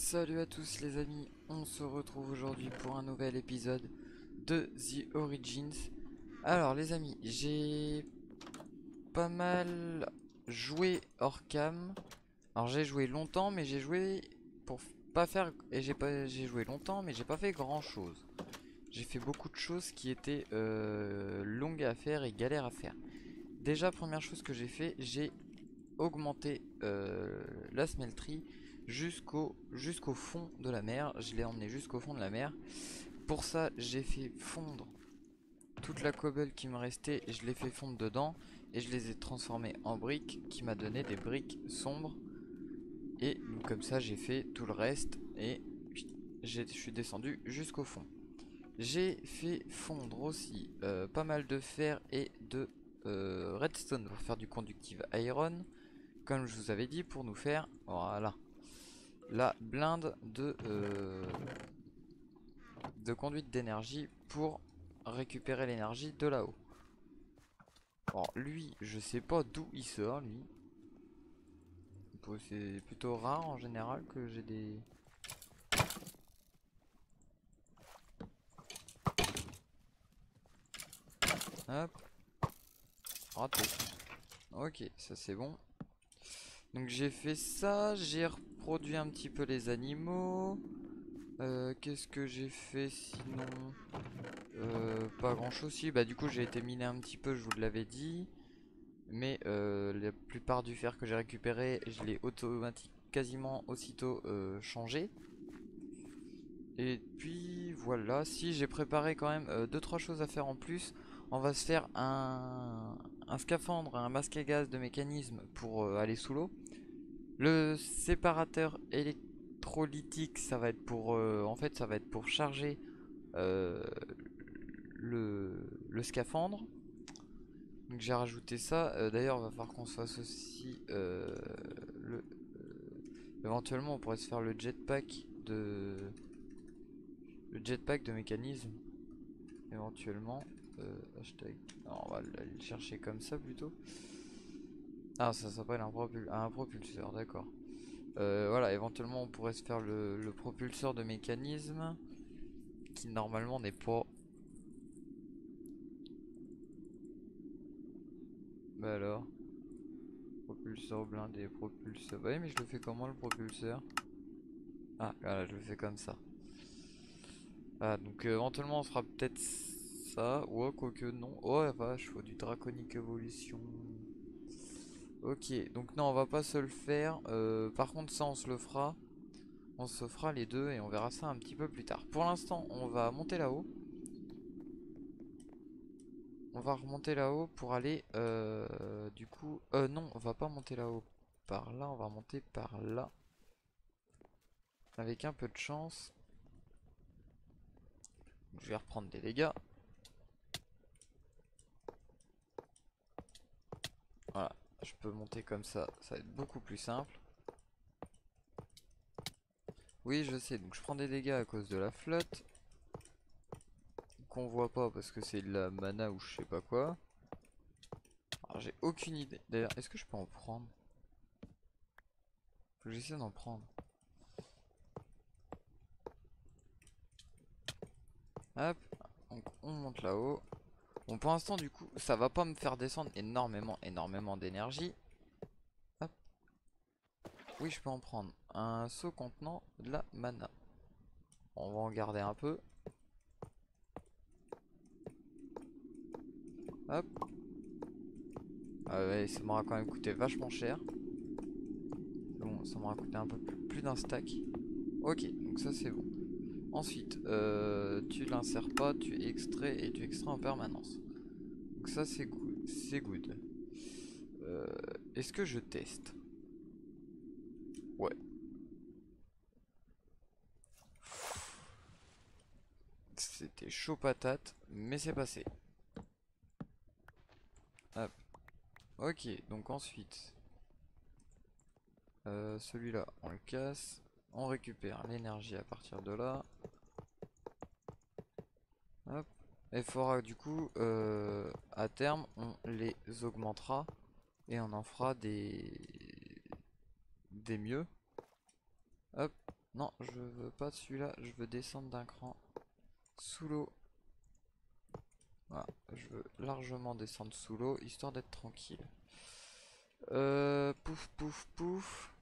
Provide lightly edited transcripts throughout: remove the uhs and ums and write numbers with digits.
Salut à tous les amis, on se retrouve aujourd'hui pour un nouvel épisode de The Origins. Alors les amis, j'ai pas mal joué hors cam. Alors j'ai joué longtemps mais j'ai joué pour pas faire et j'ai joué longtemps mais j'ai pas fait grand chose. J'ai fait beaucoup de choses qui étaient longues à faire et galères à faire. Déjà première chose que j'ai fait, j'ai augmenté la smelterie jusqu'au fond de la mer. Je l'ai emmené jusqu'au fond de la mer. Pour ça, j'ai fait fondre toute la cobble qui me restait et je l'ai fait fondre dedans. Et je les ai transformées en briques qui m'a donné des briques sombres. Et comme ça, j'ai fait tout le reste et je suis descendu jusqu'au fond. J'ai fait fondre aussi pas mal de fer et de redstone pour faire du conductive iron. Comme je vous avais dit, pour nous faire, voilà, la blinde de conduite d'énergie pour récupérer l'énergie de là-haut. Bon, lui, je sais pas d'où il sort, lui. C'est plutôt rare en général que j'ai des... Hop, raté. Ok, ça c'est bon. Donc j'ai fait ça, j'ai reproduit un petit peu les animaux. Qu'est-ce que j'ai fait sinon? Pas grand chose. Si, bah du coup j'ai été miner un petit peu, je vous l'avais dit. Mais la plupart du fer que j'ai récupéré, je l'ai quasiment aussitôt changé. Et puis voilà, si j'ai préparé quand même 2-3 choses à faire en plus. On va se faire un scaphandre, un masque à gaz de mécanisme pour aller sous l'eau. Le séparateur électrolytique, ça va être pour en fait ça va être pour charger euh, le scaphandre. Donc j'ai rajouté ça. D'ailleurs, il va falloir qu'on se fasse aussi éventuellement, on pourrait se faire le jetpack de mécanisme. Éventuellement, hashtag. Non, on va aller le chercher comme ça plutôt. Ah, ça s'appelle un propulseur, d'accord. Voilà, éventuellement, on pourrait se faire le propulseur de mécanisme qui normalement n'est pas. Bah alors, propulseur blindé, propulseur. Bah oui, mais je le fais comment le propulseur? Ah, voilà, je le fais comme ça. Ah, donc éventuellement on fera peut-être ça. Ouais, quoique non. Oh la vache, faut du Draconic Evolution. Ok, donc non, on va pas se le faire. Par contre, ça, on se le fera. On se fera les deux et on verra ça un petit peu plus tard. Pour l'instant, on va monter là-haut. On va remonter là-haut pour aller du coup... non, on va pas monter là-haut par là. On va monter par là. Avec un peu de chance. Je vais reprendre des dégâts. Voilà, je peux monter comme ça va être beaucoup plus simple. Oui, je sais, donc je prends des dégâts à cause de la flotte. Qu'on voit pas parce que c'est de la mana ou je sais pas quoi. Alors j'ai aucune idée. D'ailleurs, est-ce que je peux en prendre? Faut que j'essaie d'en prendre. Hop, donc on monte là-haut. Bon, pour l'instant, du coup, ça va pas me faire descendre énormément d'énergie. Hop. Oui, je peux en prendre. Un seau contenant de la mana. On va en garder un peu. Hop. Ah ouais, ça m'aura quand même coûté vachement cher. Bon, ça m'aura coûté un peu plus d'un stack. Ok, donc ça c'est bon. Ensuite, tu l'insères pas, tu extrais et tu extrais en permanence. Donc ça c'est good. C'est good. Est-ce que je teste? Ouais. C'était chaud patate, mais c'est passé. Hop. Ok, donc ensuite, celui-là, on le casse. On récupère l'énergie à partir de là. Hop. Et il faudra du coup, à terme, on les augmentera. Et on en fera des mieux. Hop. Non, je veux pas celui-là. Je veux descendre d'un cran. Sous l'eau. Voilà, je veux largement descendre sous l'eau, histoire d'être tranquille. Pouf, pouf, pouf.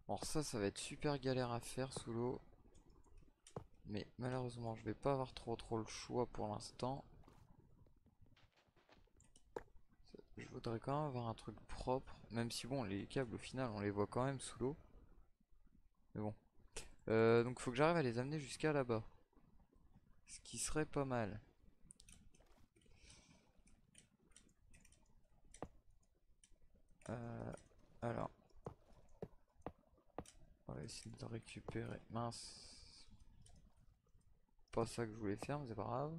Alors ça va être super galère à faire sous l'eau. Mais malheureusement, je vais pas avoir trop le choix pour l'instant. Je voudrais quand même avoir un truc propre. Même si bon, les câbles au final, on les voit quand même sous l'eau. Mais bon. Donc faut que j'arrive à les amener jusqu'à là-bas. Ce qui serait pas mal. Alors, on va essayer de récupérer. Mince. Pas ça que je voulais faire, mais c'est pas grave.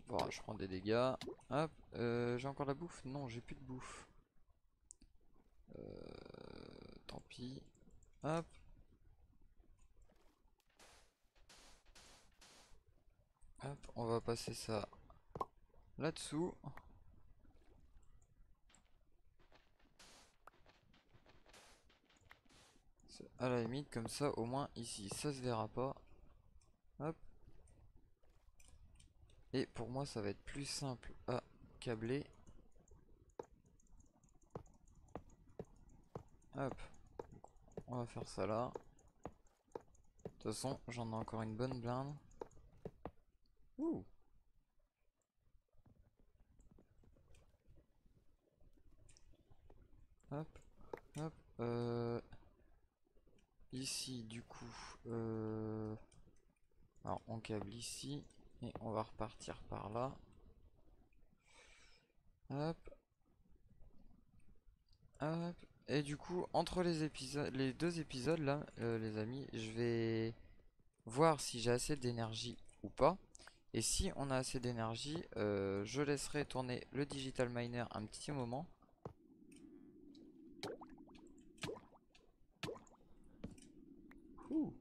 Bon, je prends des dégâts. Hop, j'ai encore la bouffe? Non, j'ai plus de bouffe. Tant pis. Hop. Hop, on va passer ça là-dessous. À la limite, comme ça, au moins ici, ça se verra pas. Hop. Et pour moi, ça va être plus simple à câbler. Hop. On va faire ça là. De toute façon, j'en ai encore une bonne blinde. Ouh. Hop. Hop. Ici, du coup. Alors, on câble ici. Et on va repartir par là. Hop. Hop. Et du coup, entre les épisodes, les deux épisodes là, les amis, je vais voir si j'ai assez d'énergie ou pas. Et si on a assez d'énergie, je laisserai tourner le Digital Miner un petit moment. Ouh.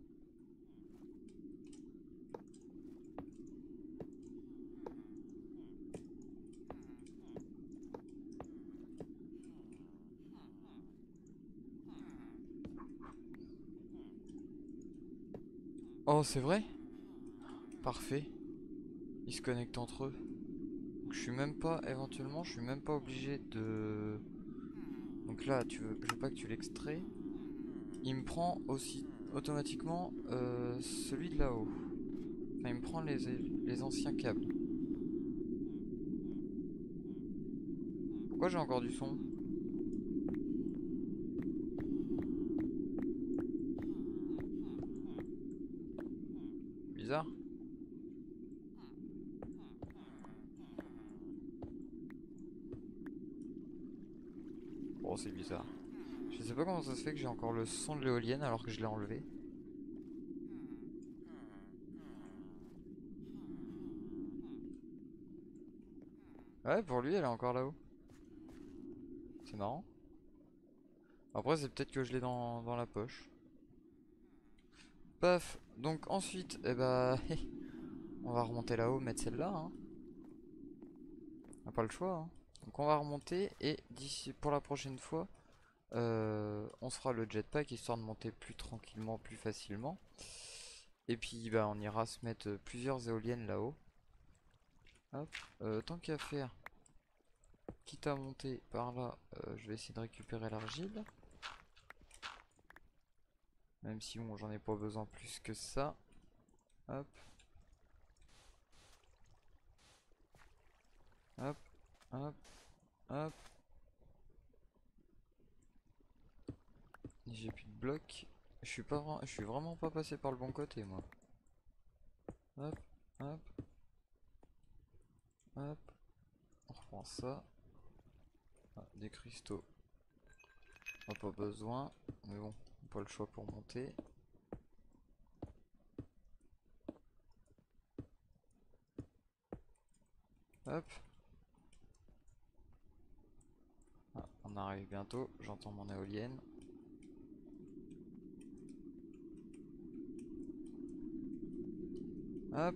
Oh, c'est vrai? Parfait. Ils se connectent entre eux. Donc, je suis même pas, éventuellement, je suis même pas obligé de... Donc là, je veux pas que tu l'extrais. Il me prend aussi automatiquement celui de là-haut. Enfin, il me prend les anciens câbles. Pourquoi j'ai encore du son? Bizarre. Bon, c'est bizarre. Je sais pas comment ça se fait que j'ai encore le son de l'éolienne alors que je l'ai enlevé. Ouais, pour lui, elle est encore là-haut. C'est marrant. Après, c'est peut-être que je l'ai dans la poche. Paf. Donc ensuite, eh bah, on va remonter là-haut, mettre celle-là. Hein. On n'a pas le choix. Hein. Donc on va remonter et d'ici pour la prochaine fois, on se fera le jetpack histoire de monter plus tranquillement, plus facilement. Et puis bah on ira se mettre plusieurs éoliennes là-haut. Hop. Tant qu'à faire, quitte à monter par là, je vais essayer de récupérer l'argile. Même si bon, j'en ai pas besoin plus que ça. Hop. Hop. Hop. Hop. J'ai plus de blocs. Je suis vraiment pas passé par le bon côté moi. Hop. Hop. Hop. On reprend ça. Ah, des cristaux. On n'a pas besoin. Mais bon, pas le choix pour monter. Hop. Ah, on arrive bientôt. J'entends mon éolienne. Hop.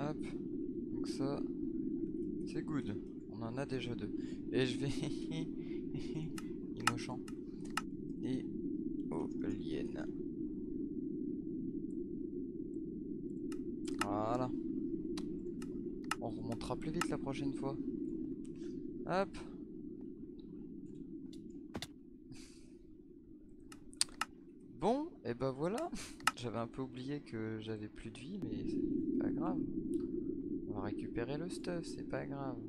Hop. Donc ça, c'est good. On en a déjà 2. Et je vais... Innocent. Et éolienne. Voilà. On remontera plus vite la prochaine fois. Hop. Bon, et ben voilà. J'avais un peu oublié que j'avais plus de vie, mais c'est pas grave. On va récupérer le stuff, c'est pas grave.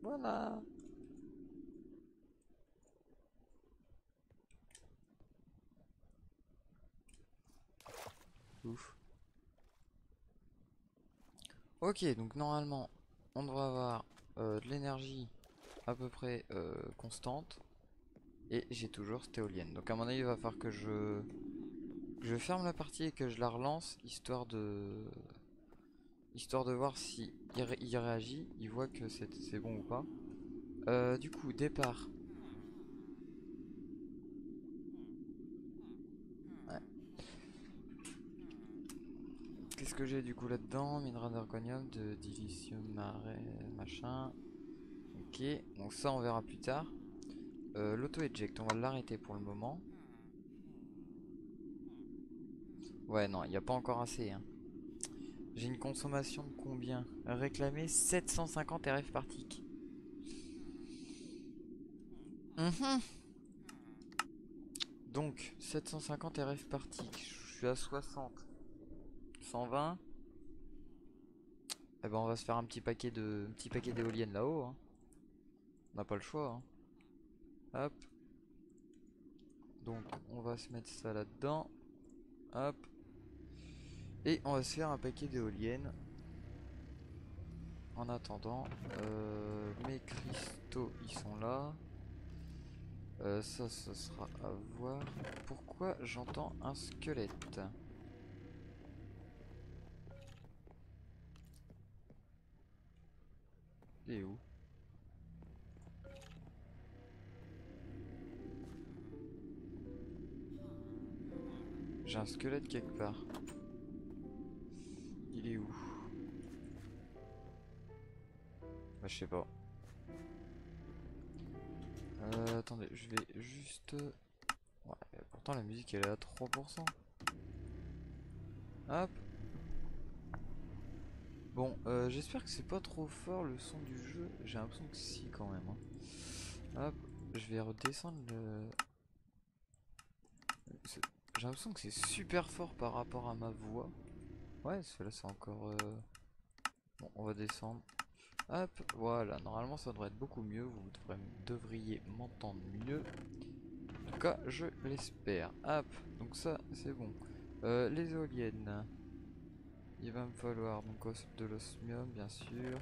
Voilà. Ouf. Ok, donc normalement, on devrait avoir de l'énergie à peu près constante. Et j'ai toujours cette éolienne. Donc à mon avis, il va falloir que je ferme la partie et que je la relance, histoire de voir si il réagit, il voit que c'est bon ou pas. Du coup, départ. Ouais. Qu'est-ce que j'ai du coup là-dedans? Minerai d'argonium, de dilithium, marais, machin. Ok, donc ça on verra plus tard. L'auto-eject, on va l'arrêter pour le moment. Ouais, non, il n'y a pas encore assez, hein. J'ai une consommation de combien? Réclamer 750 RF par tick. Donc, 750 RF par tick. Je suis à 60. 120. Eh ben, on va se faire un petit paquet d'éoliennes là-haut, hein. On n'a pas le choix, hein. Hop. Donc, on va se mettre ça là-dedans. Hop. Et on va se faire un paquet d'éoliennes. En attendant, mes cristaux, ils sont là. Ça, ce sera à voir. Pourquoi j'entends un squelette? Il est où? J'ai un squelette quelque part. Il est où? Bah, je sais pas. Attendez, je vais juste... Ouais, pourtant la musique elle est à 3%. Hop. Bon, j'espère que c'est pas trop fort le son du jeu. J'ai l'impression que si quand même, hein. Hop, je vais redescendre le... J'ai l'impression que c'est super fort par rapport à ma voix. Ouais, là c'est encore... Bon, on va descendre. Hop, voilà, normalement ça devrait être beaucoup mieux. Vous devriez m'entendre mieux. En tout cas, je l'espère. Hop, donc ça c'est bon. Les éoliennes. Il va me falloir donc de l'osmium, bien sûr.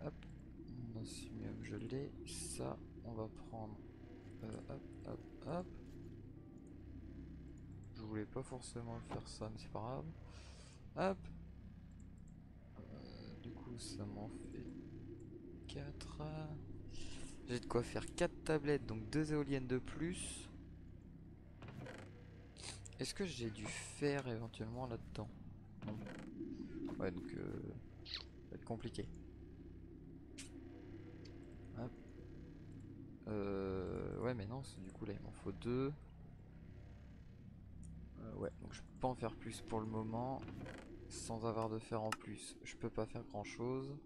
Hop, l'osmium, je l'ai. Ça, on va prendre. Hop, hop, hop. Je voulais pas forcément faire ça, mais c'est pas grave. Hop. Du coup, ça m'en fait 4. J'ai de quoi faire 4 tablettes, donc 2 éoliennes de plus. Est-ce que j'ai du fer éventuellement là-dedans? Non. Ouais, donc ça va être compliqué. Hop. Ouais, mais non, du coup là il m'en faut 2. Ouais, donc je peux pas en faire plus pour le moment. Sans avoir de fer en plus, je peux pas faire grand chose.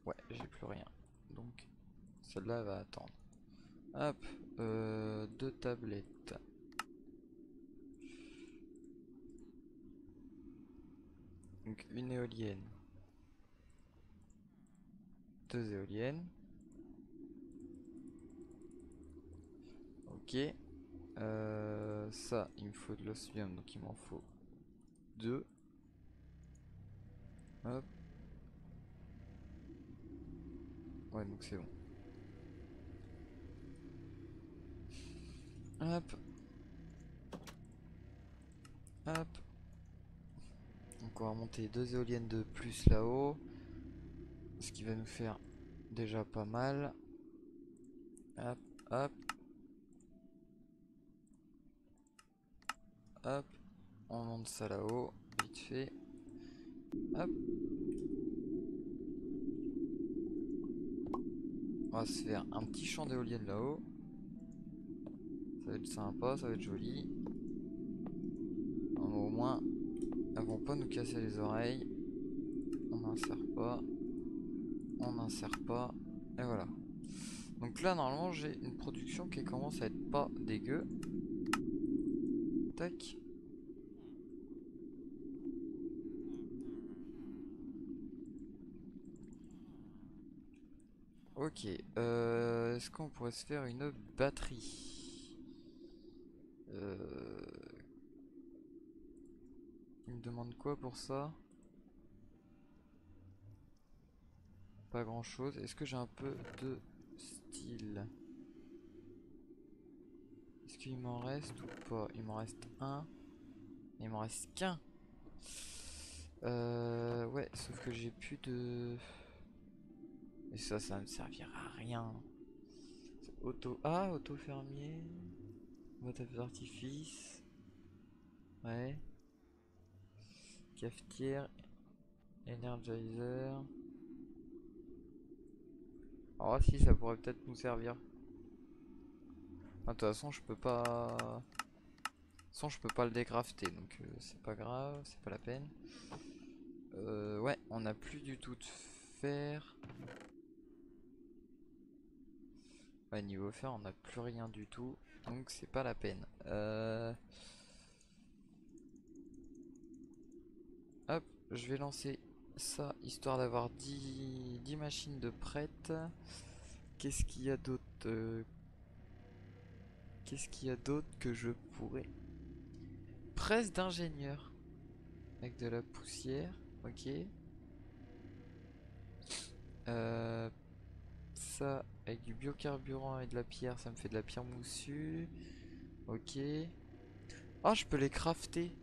Ouais, j'ai plus rien. Donc celle-là va attendre. Hop, 2 tablettes. Donc une éolienne. 2 éoliennes. Ok. Ça, il me faut de l'osmium, donc il m'en faut 2. Hop. Ouais, donc c'est bon. Hop. Hop. Donc on va monter 2 éoliennes de plus là-haut. Ce qui va nous faire déjà pas mal. Hop, hop. Hop. On monte ça là-haut, vite fait. Hop. On va se faire un petit champ d'éoliennes là-haut. Ça va être sympa, ça va être joli. Au moins, elles vont pas nous casser les oreilles. On n'insère pas. On n'insère pas. Et voilà. Donc là, normalement, j'ai une production qui commence à être pas dégueu. Tac. Ok. Est-ce qu'on pourrait se faire une batterie? Il me demande quoi pour ça? Pas grand chose. Est-ce que j'ai un peu de style? Est-ce qu'il m'en reste ou pas? Il m'en reste un. Il m'en reste qu'un. Ouais, sauf que j'ai plus de... Et ça me servira à rien. Auto... Ah, auto fermier. Boîte à d'artifice. Ouais. Cafetière. Energizer. Oh si, ça pourrait peut-être nous servir. De toute façon, je peux pas... je peux pas le décrafter, donc c'est pas grave, c'est pas la peine. Ouais, on n'a plus du tout de fer. Ouais, niveau fer, on n'a plus rien du tout, donc c'est pas la peine. Hop, je vais lancer ça, histoire d'avoir 10 machines de prêtes. Qu'est-ce qu'il y a d'autre Qu'est-ce qu'il y a d'autre que je pourrais... Presse d'ingénieur. Avec de la poussière, ok. Ça, avec du biocarburant et de la pierre, ça me fait de la pierre moussue. Ok. Ah, je peux les crafter.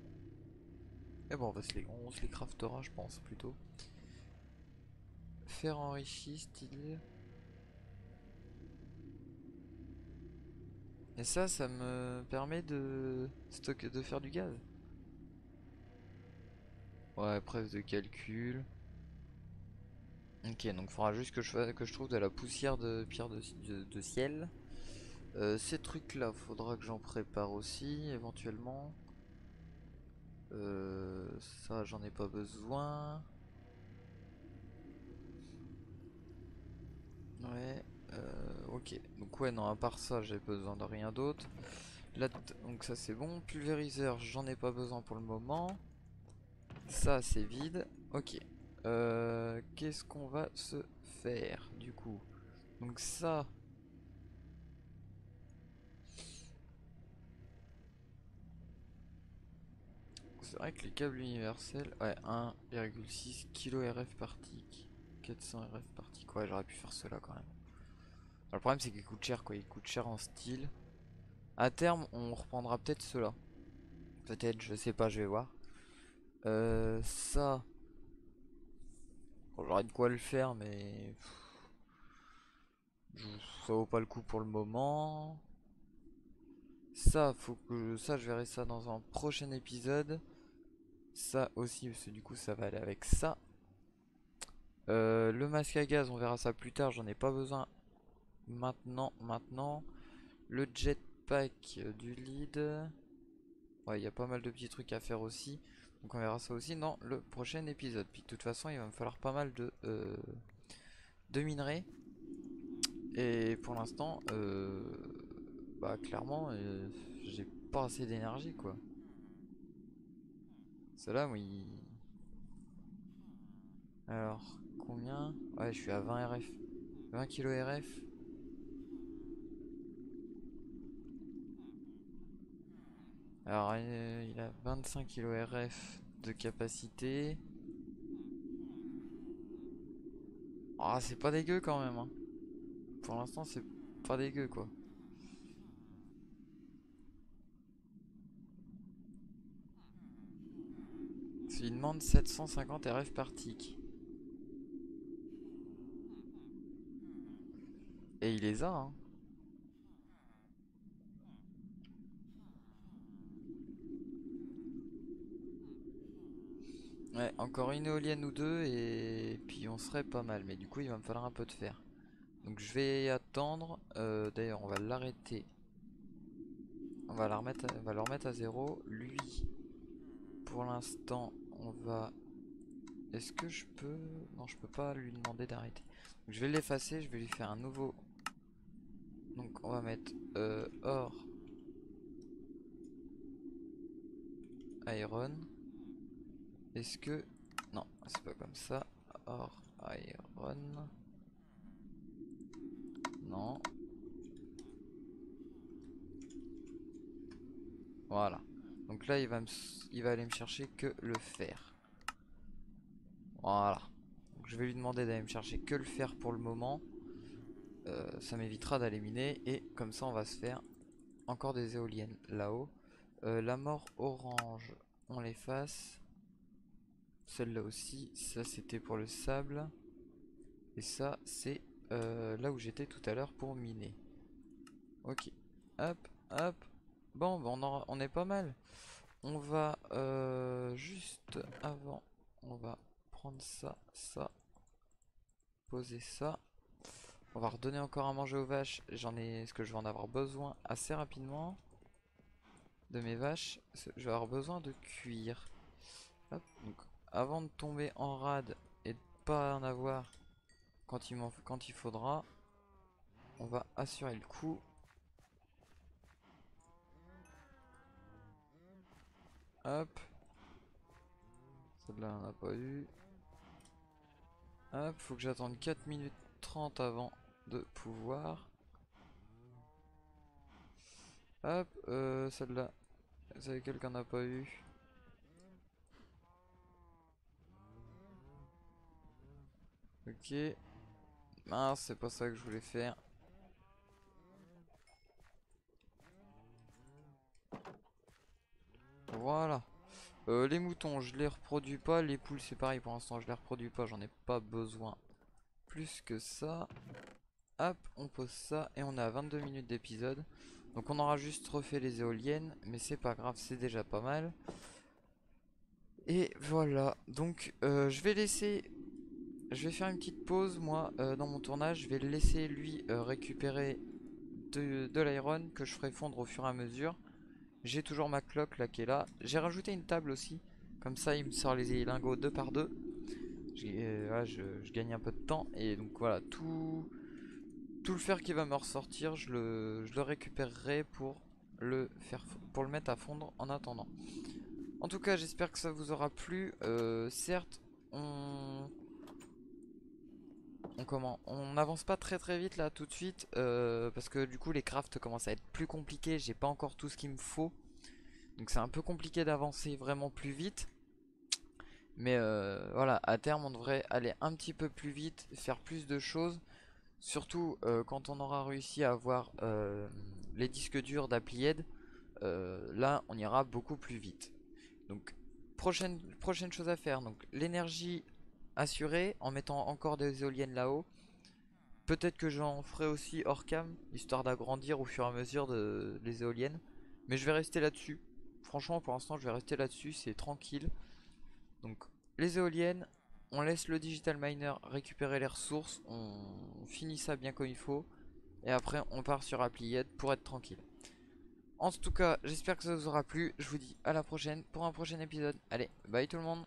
Eh bon, on se les craftera, je pense, plutôt. Fer enrichi, style. Et ça me permet de stocker, de faire du gaz. Ouais, presse de calcul. Ok, donc il faudra juste que je trouve de la poussière de pierre de ciel. Ces trucs là, faudra que j'en prépare aussi, éventuellement. Ça, j'en ai pas besoin. Ouais, ok. Donc ouais, non, à part ça, j'ai besoin de rien d'autre. Là, donc ça c'est bon. Pulvériseur, j'en ai pas besoin pour le moment. Ça c'est vide. Ok. Qu'est-ce qu'on va se faire du coup? Donc ça. C'est vrai que les câbles universels, ouais, 1,6 kg RF par tic, 400 RF par tic. Ouais, j'aurais pu faire cela quand même. Alors, le problème c'est qu'il coûte cher quoi, il coûte cher en style. À terme, on reprendra peut-être cela. Peut-être, je sais pas, je vais voir. Ça. Bon, j'aurais de quoi le faire, mais ça vaut pas le coup pour le moment. Ça, faut que ça, je verrai ça dans un prochain épisode. Ça aussi, parce que du coup, ça va aller avec ça. Le masque à gaz, on verra ça plus tard. J'en ai pas besoin maintenant. Le jetpack du lead. Ouais, il y a pas mal de petits trucs à faire aussi. Donc on verra ça aussi dans le prochain épisode. Puis de toute façon, il va me falloir pas mal de minerais. Et pour l'instant, bah clairement, j'ai pas assez d'énergie quoi. Cela, oui. Alors, combien? Ouais, je suis à 20 RF. 20 kg RF. Alors, il a 25 kg RF de capacité. Ah, c'est pas dégueu quand même, hein. Pour l'instant, c'est pas dégueu, quoi. Il demande 750 RF par tick. Et il les a, hein. Ouais, encore une éolienne ou deux et puis on serait pas mal. Mais du coup, il va me falloir un peu de fer. Donc je vais attendre. D'ailleurs, on va l'arrêter. On va le remettre à zéro. Lui, pour l'instant, on va... Est-ce que je peux... Non, je peux pas lui demander d'arrêter. Je vais l'effacer, je vais lui faire un nouveau. Donc on va mettre or iron. Est-ce que... Non, c'est pas comme ça. Or iron. Non. Voilà. Donc là, il va aller me chercher que le fer. Voilà. Donc, je vais lui demander d'aller me chercher que le fer pour le moment. Ça m'évitera d'aller miner. Et comme ça, on va se faire encore des éoliennes là-haut. La mort orange, on l'efface. Celle-là aussi. Ça, c'était pour le sable. Et ça, c'est là où j'étais tout à l'heure pour miner. Ok. Hop, hop. Bon, on est pas mal. On va juste avant, on va prendre ça, ça, poser ça. On va redonner encore à manger aux vaches. Ce que je vais en avoir besoin assez rapidement de mes vaches. Je vais avoir besoin de cuir. Hop, donc avant de tomber en rade et de pas en avoir quand il faudra, on va assurer le coup. Hop. Celle-là, on n'a pas eu. Hop, faut que j'attende 4 minutes 30 avant de pouvoir. Hop, celle-là. C'est laquelle qu'on n'a pas eu. Ok. Mince, c'est pas ça que je voulais faire. Voilà. Les moutons, je les reproduis pas. Les poules, c'est pareil pour l'instant, je les reproduis pas. J'en ai pas besoin plus que ça. Hop, on pose ça et on est à 22 minutes d'épisode. Donc on aura juste refait les éoliennes, mais c'est pas grave, c'est déjà pas mal. Et voilà, donc je vais faire une petite pause moi dans mon tournage. Je vais le laisser lui récupérer de l'iron que je ferai fondre au fur et à mesure. J'ai toujours ma cloque là qui est là. J'ai rajouté une table aussi, comme ça il me sort les lingots deux par deux. Voilà, je gagne un peu de temps et donc voilà, tout le fer qui va me ressortir, je le récupérerai pour le mettre à fondre en attendant. En tout cas, j'espère que ça vous aura plu. Certes, on n'avance pas très vite là tout de suite parce que du coup les crafts commencent à être plus compliqués. J'ai pas encore tout ce qu'il me faut, donc c'est un peu compliqué d'avancer vraiment plus vite. Mais voilà, à terme on devrait aller un petit peu plus vite, faire plus de choses. Surtout quand on aura réussi à avoir les disques durs d'Applied, là on ira beaucoup plus vite. Donc prochaine chose à faire, donc l'énergie assurée en mettant encore des éoliennes là-haut. Peut-être que j'en ferai aussi hors cam, histoire d'agrandir au fur et à mesure les éoliennes. Mais je vais rester là-dessus. Franchement pour l'instant je vais rester là-dessus, c'est tranquille. Donc les éoliennes, on laisse le digital miner récupérer les ressources, on finit ça bien comme il faut. Et après on part sur Applied pour être tranquille. En tout cas, j'espère que ça vous aura plu. Je vous dis à la prochaine pour un prochain épisode. Allez, bye tout le monde.